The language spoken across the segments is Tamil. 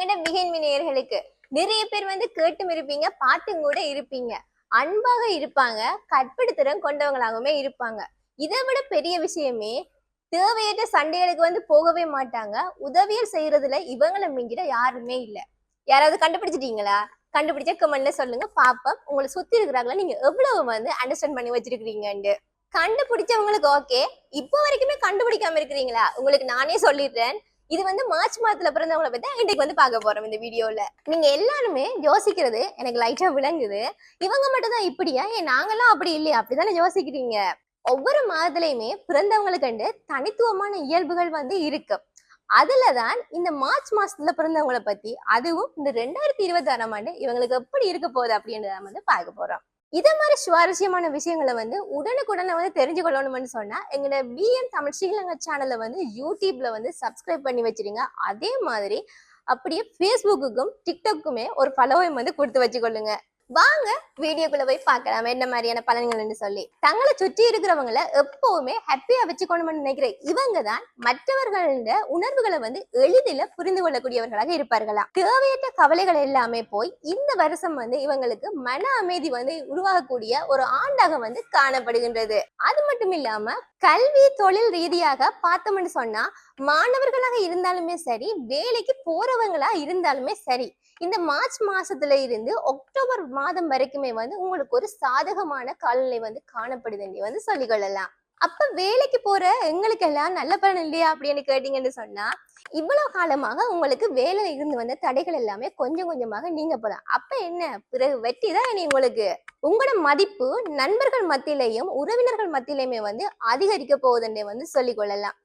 எங்கட மிகன்மினியர்களுக்கு நிறைய பேர் வந்து கேட்டும் இருப்பீங்க, பாட்டும் கூட இருப்பீங்க. அன்பாக இருப்பாங்க, கற்படுத்திறம் கொண்டவங்களாகவுமே இருப்பாங்க. இதை விட பெரிய விஷயமே தேவையற்ற சண்டைகளுக்கு வந்து போகவே மாட்டாங்க. உதவியல் செய்யறதுல இவங்களை மிஞ்சிட யாருமே இல்லை. யாராவது கண்டுபிடிச்சிட்டீங்களா? கண்டுபிடிச்சா கமெண்ட்ல சொல்லுங்க பாப்போம். உங்களை சுத்தி இருக்கிறாங்களா நீங்க எவ்வளவு வந்து அண்டர்ஸ்டாண்ட் பண்ணி வச்சிருக்கீங்கன்னு. கண்டுபிடிச்சவங்களுக்கு ஓகே. இப்போ வரைக்குமே கண்டுபிடிக்காம இருக்கிறீங்களா? உங்களுக்கு நானே சொல்லிடுறேன். இது வந்து மார்ச் மாதத்துல பிறந்தவங்களை பத்தி இன்னைக்கு வந்து பார்க்க போறோம் இந்த வீடியோல. நீங்க எல்லாருமே யோசிக்கிறது எனக்கு லைட்டா விளங்குது. இவங்க மட்டும் தான் இப்படியா, ஏன் நாங்கெல்லாம் அப்படி இல்லையா, அப்படிதானே யோசிக்கிறீங்க. ஒவ்வொரு மாதத்துலயுமே பிறந்தவங்களுக்கு கண்டு தனித்துவமான இயல்புகள் வந்து இருக்கு. அதுலதான் இந்த மார்ச் மாசத்துல பிறந்தவங்களை பத்தி, அதுவும் இந்த 2026ஆம் ஆண்டு இவங்களுக்கு எப்படி இருக்க போகுது அப்படின்றத வந்து பார்க்க போறோம். இதே மாதிரி சுவாரஸ்யமான விஷயங்களை வந்து உடனுக்குடனே வந்து தெரிஞ்சு கொள்ளணும்னு சொன்னா எங்களோட பிஎம் தமிழ் ஸ்ரீலங்கா சேனலை வந்து யூடியூப்ல வந்து சப்ஸ்கிரைப் பண்ணி வச்சிருங்க. அதே மாதிரி அப்படியே ஃபேஸ்புக்குக்கும் டிக்டாக்குமே ஒரு ஃபாலோவையும் வந்து கொடுத்து வச்சுக்கொள்ளுங்க. வாங்க வீடியோக்குள்ள போய் பார்க்கலாம் என்ன மாதிரியான பலன்கள்னு சொல்லி. தங்களை சுற்றி இருக்கிறவங்களை எப்பவுமே ஹாப்பியா வச்சுக்கணும்னு நினைக்கிற இவங்க தான் மற்றவர்களோட உணர்வுகளை வந்து எளிதில புரிந்து கொள்ளக்கூடியவர்களாக இருப்பார்களா. தேவையற்ற கவலைகள் எல்லாமே போய் இந்த வருஷம் வந்து இவங்களுக்கு மன அமைதி வந்து உருவாகக்கூடிய ஒரு ஆண்டாக வந்து காணப்படுகின்றது. அது மட்டும் இல்லாம கல்வி தொழில் ரீதியாக பார்த்தோம்னு சொன்னா மாணவர்களாக இருந்தாலுமே சரி, வேலைக்கு போறவங்களா இருந்தாலுமே சரி, இந்த மார்ச் மாசத்துல இருந்து அக்டோபர் மாதம் வரைக்குமே வந்து உங்களுக்கு ஒரு சாதகமான காலநிலை வந்து காணப்படுதுன்னு வந்து சொல்லிக்கொள்ளலாம். அப்ப வேலைக்கு போற எங்களுக்கு எல்லாம் நல்ல பலன் இல்லையா அப்படின்னு கேட்டீங்கன்னு சொன்னா, இவ்வளவு காலமாக உங்களுக்கு வேலை இருந்து வந்த தடைகள் எல்லாமே கொஞ்சம் கொஞ்சமாக நீங்க போலாம். அப்ப என்ன, பிறகு வெற்றி தான் இனி உங்களுக்கு. உங்களோட மதிப்பு நண்பர்கள் மத்தியிலையும் உறவினர்கள் மத்தியிலையுமே வந்து அதிகரிக்க போகுதுன்னு வந்து சொல்லிக்கொள்ளலாம்.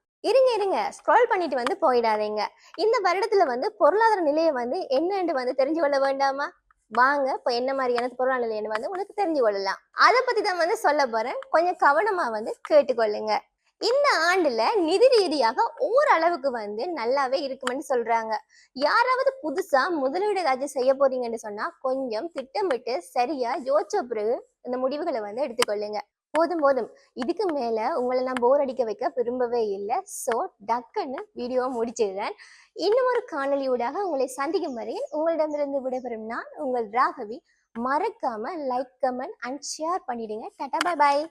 இருங்க ஸ்க்ரால் பண்ணிட்டு வந்து போயிடாதீங்க. இந்த வருடத்துல வந்து பொருளாதார நிலையை வந்து என்னன்னு வந்து தெரிஞ்சு கொள்ள வேண்டாமா? வாங்க இப்ப என்ன மாதிரியான பொருளாதார நிலைன்னு வந்து உங்களுக்கு தெரிஞ்சு கொள்ளலாம். அதை பத்தி தான் வந்து சொல்ல போறேன். கொஞ்சம் கவனமா வந்து கேட்டுக்கொள்ளுங்க. இந்த ஆண்டுல நிதி ரீதியாக ஓரளவுக்கு வந்து நல்லாவே இருக்குமென்னு சொல்றாங்க. யாராவது புதுசா முதலீடு ஏதாச்சும் செய்ய போறீங்கன்னு சொன்னா கொஞ்சம் திட்டமிட்டு சரியா யோசிச்ச பிறகு இந்த முடிவுகளை வந்து எடுத்துக்கொள்ளுங்க. போதும் இதுக்கு மேல உங்களை நான் போர் அடிக்க வைக்க விரும்பவே இல்லை. ஸோ டக்குன்னு வீடியோவை முடிச்சிடுறேன். இன்னும் ஒரு காணொலியூடாக உங்களை சந்திக்கும் வரையில் உங்களிடமிருந்து விடைபெறும் நான் உங்கள் ராகவி. மறக்காம லைக், கமெண்ட் அண்ட் ஷேர் பண்ணிடுங்க. டாடா, பாய் பாய்.